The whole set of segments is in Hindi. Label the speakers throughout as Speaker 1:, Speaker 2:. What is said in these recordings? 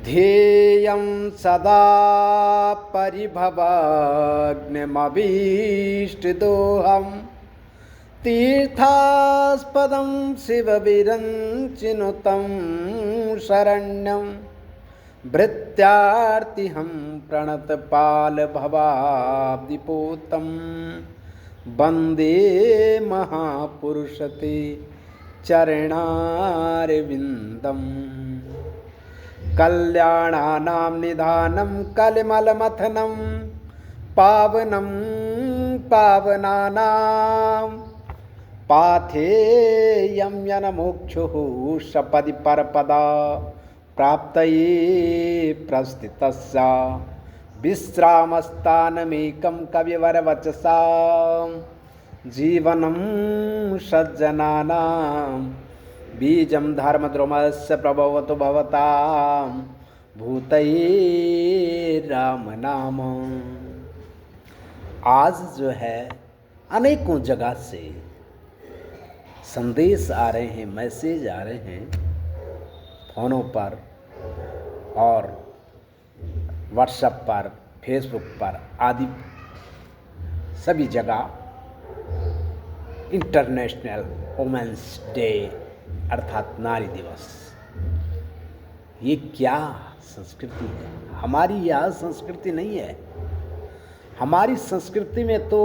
Speaker 1: ध्येयं सदा परिभवाग्निमभीष्टदोहम् तीर्थास्पदं शिवविरञ्चिनुतं शरण्यं भृत्यार्तिहं प्रणतपालभवाब्धिपोतं वन्दे महापुरुषते चरणारविन्दम्। कल्याणानां निधानं कलिमलमथनं पावनं पावनानां पाथेयं यनमोक्षुः सपदि परपदा प्राप्तये प्रस्थितस्य विश्रामस्थानमेकं कविवरवचसा जीवनं सज्जनानां बीजं धर्मद्रुमस्य प्रभवतु भवतां भूतये राम नाम। आज जो है अनेकों जगह से संदेश आ रहे हैं, मैसेज आ रहे हैं फ़ोनों पर और व्हाट्सएप पर, फेसबुक पर आदि सभी जगह इंटरनेशनल वुमेन्स डे अर्थात नारी दिवस। ये क्या संस्कृति है? हमारी यह संस्कृति नहीं है। हमारी संस्कृति में तो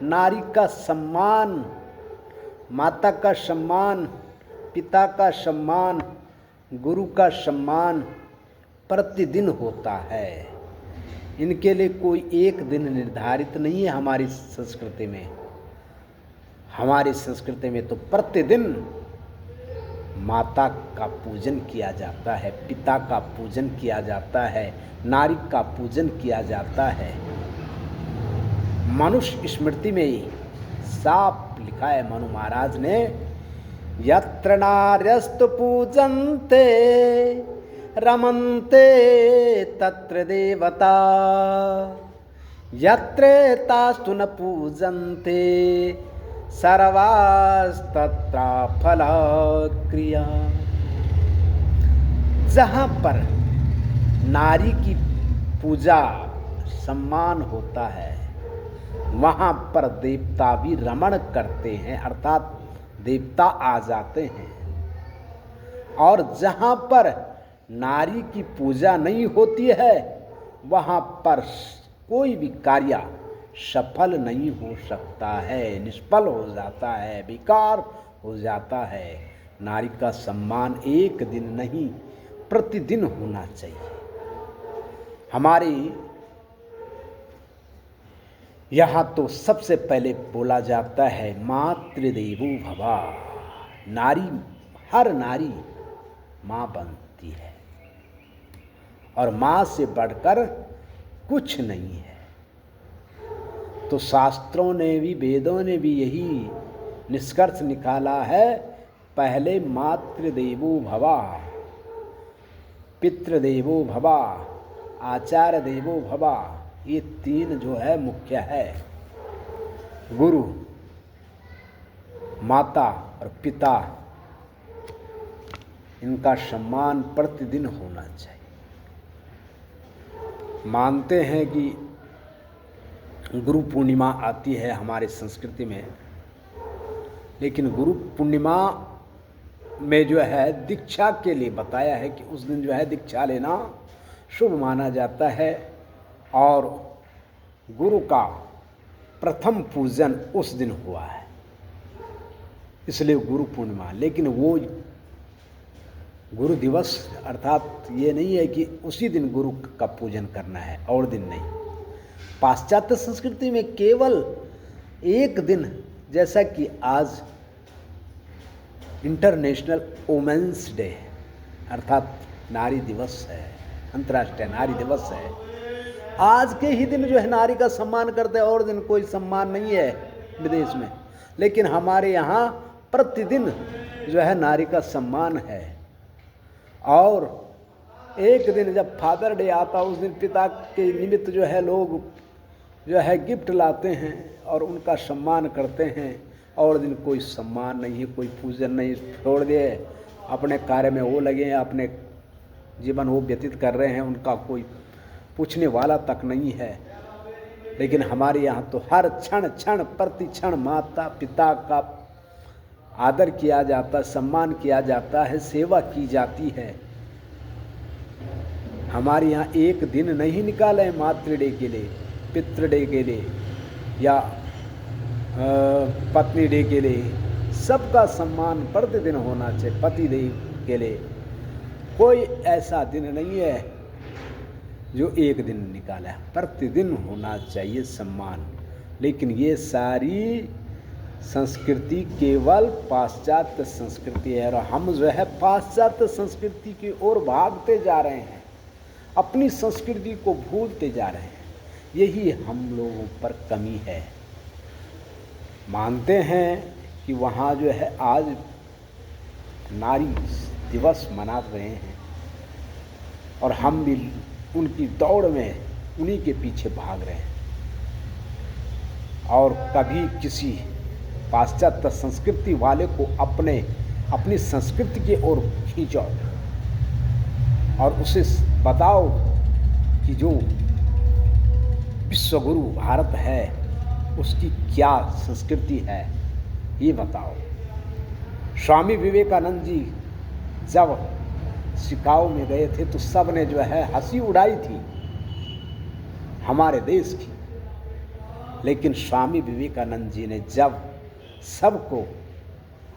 Speaker 1: नारी का सम्मान, माता का सम्मान, पिता का सम्मान, गुरु का सम्मान प्रतिदिन होता है। इनके लिए कोई एक दिन निर्धारित नहीं है हमारी संस्कृति में। हमारी संस्कृति में तो प्रतिदिन माता का पूजन किया जाता है, पिता का पूजन किया जाता है, नारी का पूजन किया जाता है। मनुष्य स्मृति में ही साफ लिखा है मनु महाराज ने, यत्र नार्यस्तु पूजन्ते रमन्ते तत्र देवता यत्र तास्तु न पूजन्ते सर्वास्तत्र फलक्रिया। जहाँ पर नारी की पूजा सम्मान होता है वहाँ पर देवता भी रमण करते हैं, अर्थात देवता आ जाते हैं। और जहाँ पर नारी की पूजा नहीं होती है वहाँ पर कोई भी कार्य सफल नहीं हो सकता है, निष्फल हो जाता है, बेकार हो जाता है। नारी का सम्मान एक दिन नहीं प्रतिदिन होना चाहिए। हमारे यहाँ तो सबसे पहले बोला जाता है मातृदेवो भवा। नारी, हर नारी माँ बनती है और माँ से बढ़कर कुछ नहीं है। तो शास्त्रों ने भी, वेदों ने भी यही निष्कर्ष निकाला है, पहले मातृदेवो भवा, पितृदेवो भवा, आचार्य देवो भवा। ये तीन जो है मुख्य है। गुरु, माता और पिता, इनका सम्मान प्रतिदिन होना चाहिए। मानते हैं कि गुरु पूर्णिमा आती है हमारे संस्कृति में, लेकिन गुरु पूर्णिमा में जो है दीक्षा के लिए बताया है कि उस दिन जो है दीक्षा लेना शुभ माना जाता है और गुरु का प्रथम पूजन उस दिन हुआ है, इसलिए गुरु पूर्णिमा। लेकिन वो गुरु दिवस अर्थात ये नहीं है कि उसी दिन गुरु का पूजन करना है और दिन नहीं। पाश्चात्य संस्कृति में केवल एक दिन, जैसा कि आज इंटरनेशनल वुमेन्स डे अर्थात नारी दिवस है, अंतर्राष्ट्रीय नारी दिवस है, आज के ही दिन जो है नारी का सम्मान करते हैं और दिन कोई सम्मान नहीं है विदेश में। लेकिन हमारे यहाँ प्रतिदिन जो है नारी का सम्मान है। और एक दिन जब फादर डे आता उस दिन पिता के निमित्त जो है लोग जो है गिफ्ट लाते हैं और उनका सम्मान करते हैं। और दिन कोई सम्मान नहीं है, कोई पूजन नहीं, छोड़ दिए अपने कार्य में वो लगे हैं, अपने जीवन वो व्यतीत कर रहे हैं, उनका कोई पूछने वाला तक नहीं है। लेकिन हमारे यहाँ तो हर क्षण क्षण प्रति क्षण माता पिता का आदर किया जाता, सम्मान किया जाता है, सेवा की जाती है। हमारे यहाँ एक दिन नहीं निकाले मातृ डे के लिए, पितृ डे के लिए या पत्नी डे के लिए। सबका सम्मान प्रतिदिन होना चाहिए। पति देव के लिए कोई ऐसा दिन नहीं है जो एक दिन निकाला है, प्रतिदिन होना चाहिए सम्मान। लेकिन ये सारी संस्कृति केवल पाश्चात्य संस्कृति है, और हम जो है पाश्चात्य संस्कृति की ओर भागते जा रहे हैं, अपनी संस्कृति को भूलते जा रहे हैं। यही हम लोगों पर कमी है। मानते हैं कि वहाँ जो है आज नारी दिवस मना रहे हैं, और हम भी उनकी दौड़ में उन्हीं के पीछे भाग रहे हैं, और कभी किसी पाश्चात्य संस्कृति वाले को अपनी संस्कृति की ओर खींचो और उसे बताओ कि जो विश्वगुरु भारत है उसकी क्या संस्कृति है, ये बताओ। स्वामी विवेकानंद जी जब शिकागो में गए थे तो सब ने जो है हंसी उड़ाई थी हमारे देश की। लेकिन स्वामी विवेकानंद जी ने जब सबको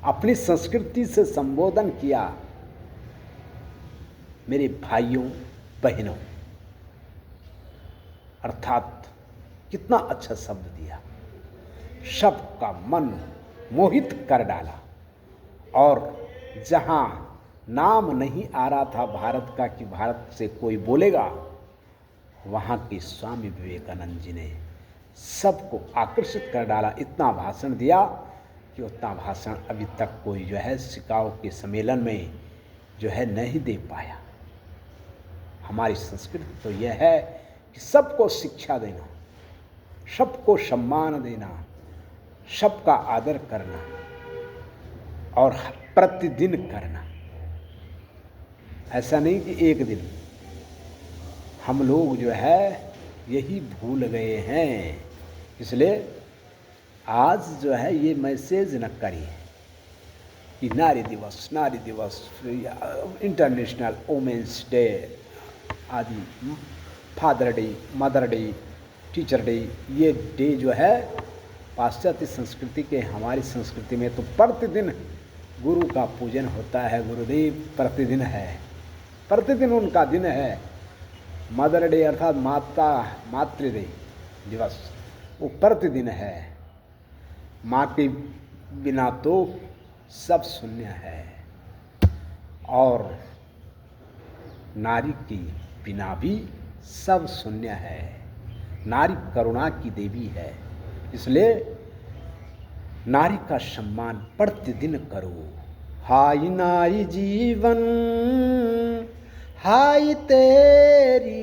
Speaker 1: अपनी संस्कृति से संबोधन किया, मेरे भाइयों बहनों, अर्थात कितना अच्छा शब्द दिया, सबका मन मोहित कर डाला। और जहां नाम नहीं आ रहा था भारत का कि भारत से कोई बोलेगा, वहाँ के स्वामी विवेकानंद जी ने सबको आकर्षित कर डाला। इतना भाषण दिया कि उतना भाषण अभी तक कोई जो है शिकागो के सम्मेलन में जो है नहीं दे पाया। हमारी संस्कृति तो यह है कि सबको शिक्षा देना, सबको सम्मान देना, सबका आदर करना और प्रतिदिन करना। ऐसा नहीं कि एक दिन। हम लोग जो है यही भूल गए हैं। इसलिए आज जो है ये मैसेज न करिए कि नारी दिवस इंटरनेशनल वुमेन्स डे आदि, father day, mother day, teacher day. ये डे जो है पाश्चात्य संस्कृति के, हमारी संस्कृति में तो प्रतिदिन गुरु का पूजन होता है। गुरुदेव प्रतिदिन है, प्रतिदिन उनका दिन है। मदर डे अर्थात मातृ डे दिवस, वो प्रतिदिन है। माँ के बिना तो सब शून्य है, और नारी के बिना भी सब शून्य है। नारी करुणा की देवी है, इसलिए नारी का सम्मान प्रतिदिन करो। हाय नारी जीवन, हाय तेरी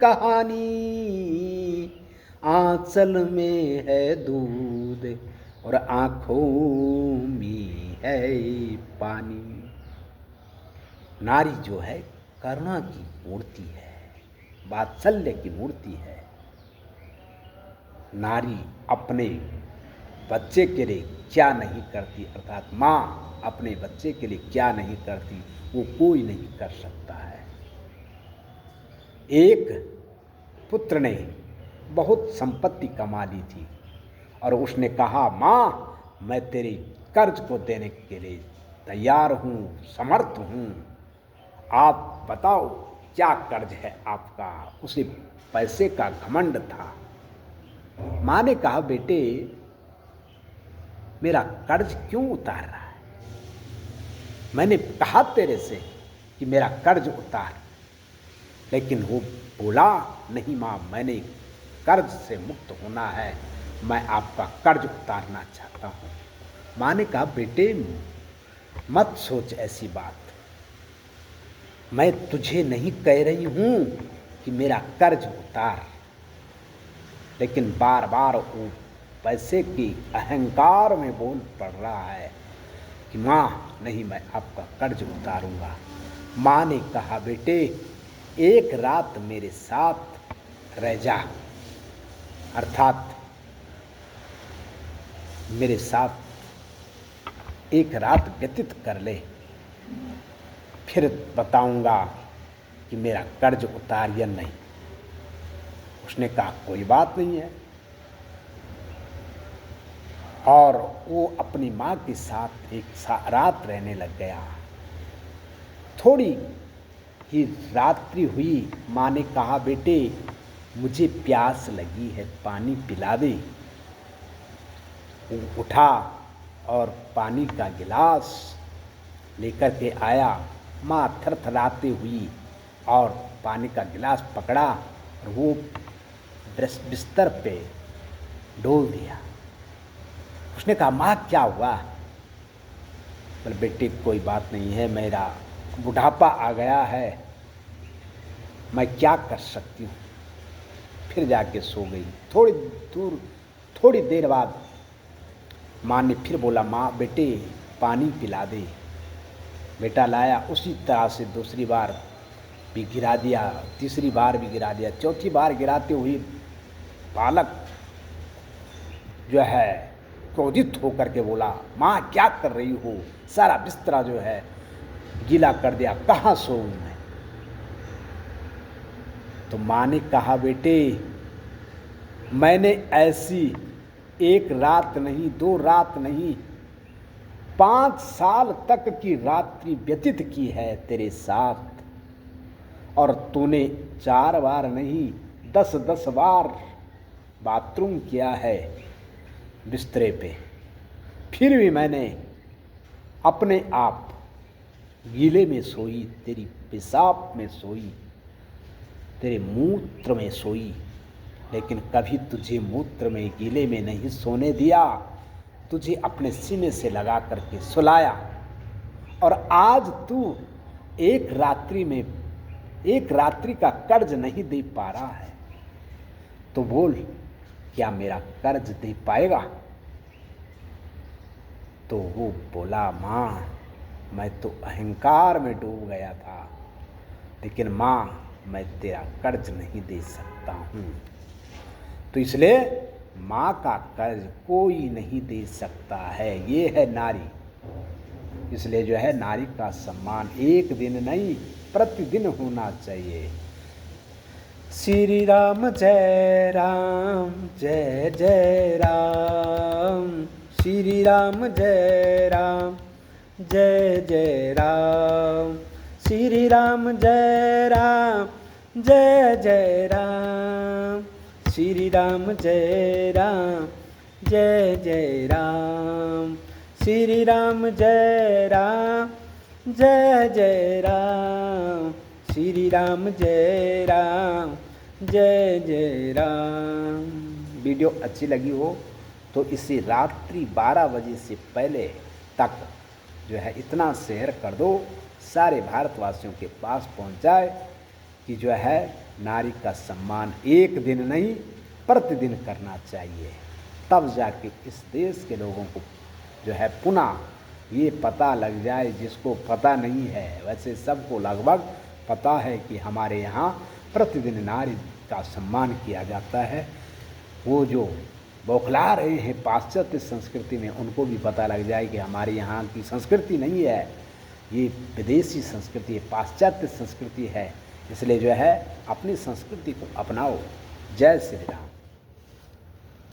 Speaker 1: कहानी, आंचल में है दूध और आँखों में है पानी। नारी जो है करुणा की मूर्ति है, वात्सल्य की मूर्ति है। नारी अपने बच्चे के लिए क्या नहीं करती, अर्थात माँ अपने बच्चे के लिए क्या नहीं करती, वो कोई नहीं कर सकता है। एक पुत्र ने बहुत संपत्ति कमा ली थी और उसने कहा, माँ मैं तेरे कर्ज को देने के लिए तैयार हूँ, समर्थ हूँ, आप बताओ क्या कर्ज है आपका। उसे पैसे का घमंड था। माँ ने कहा, बेटे मेरा कर्ज क्यों उतार रहा है? मैंने कहा तेरे से कि मेरा कर्ज उतार, लेकिन वो बोला, नहीं माँ मैंने कर्ज से मुक्त होना है, मैं आपका कर्ज उतारना चाहता हूँ। माँ ने कहा, बेटे मत सोच ऐसी बात, मैं तुझे नहीं कह रही हूँ कि मेरा कर्ज उतार, लेकिन बार बार वो पैसे की अहंकार में बोल पड़ रहा है कि माँ नहीं मैं आपका कर्ज उतारूंगा। माँ ने कहा, बेटे एक रात मेरे साथ रह जा, अर्थात मेरे साथ एक रात व्यतीत कर ले, फिर बताऊंगा कि मेरा कर्ज उतार या नहीं। उसने कहा कोई बात नहीं है, और वो अपनी माँ के साथ एक रात रहने लग गया। थोड़ी ही रात्रि हुई, माँ ने कहा, बेटे मुझे प्यास लगी है, पानी पिला दे। वो उठा और पानी का गिलास लेकर के आया। माँ थरथराती हुई और पानी का गिलास पकड़ा और वो बिस्तर पे डोल दिया। उसने कहा, माँ क्या हुआ? बोले, बेटे कोई बात नहीं है, मेरा बुढ़ापा आ गया है, मैं क्या कर सकती हूँ। फिर जाके सो गई। थोड़ी देर बाद माँ ने फिर बोला, माँ बेटे पानी पिला दे। बेटा लाया, उसी तरह से दूसरी बार भी गिरा दिया, तीसरी बार भी गिरा दिया। चौथी बार गिराते हुए बालक जो है क्रोधित होकर के बोला, माँ क्या कर रही हो, सारा बिस्तरा जो है गीला कर दिया, कहाँ सोऊं मैं। तो माँ ने कहा, बेटे मैंने ऐसी एक रात नहीं, 2 रात नहीं, 5 साल तक की रात्रि व्यतीत की है तेरे साथ, और तूने 4 बार नहीं 10-10 बार बाथरूम किया है बिस्तरे पे, फिर भी मैंने अपने आप गीले में सोई, तेरी पेशाब में सोई, तेरे मूत्र में सोई, लेकिन कभी तुझे मूत्र में गीले में नहीं सोने दिया, तुझे अपने सीने से लगा करके सुलाया। और आज तू एक रात्रि का कर्ज नहीं दे पा रहा है, तो बोल क्या मेरा कर्ज दे पाएगा? तो वो बोला, माँ मैं तो अहंकार में डूब गया था, लेकिन माँ मैं तेरा कर्ज नहीं दे सकता हूँ। तो इसलिए माँ का कर्ज कोई नहीं दे सकता है, ये है नारी। इसलिए जो है नारी का सम्मान एक दिन नहीं प्रतिदिन होना चाहिए। श्री राम जय राम जय जय राम, श्री राम जय राम जय जय राम, श्री राम जय राम जय जय राम, श्री राम जय राम जय जय राम, श्री राम जय राम जय जय राम, श्री राम जय राम जय जय राम। वीडियो अच्छी लगी हो तो इसे रात्रि 12 बजे से पहले तक जो है इतना शेयर कर दो, सारे भारतवासियों के पास पहुंच जाए कि जो है नारी का सम्मान एक दिन नहीं प्रतिदिन करना चाहिए। तब जाके इस देश के लोगों को जो है पुनः ये पता लग जाए, जिसको पता नहीं है, वैसे सबको लगभग पता है कि हमारे यहाँ प्रतिदिन नारी का सम्मान किया जाता है। वो जो बौखला रहे हैं पाश्चात्य संस्कृति में, उनको भी पता लग जाए कि हमारे यहाँ की संस्कृति नहीं है, ये विदेशी संस्कृति है, पाश्चात्य संस्कृति है। इसलिए जो है अपनी संस्कृति को अपनाओ। जय श्री राम।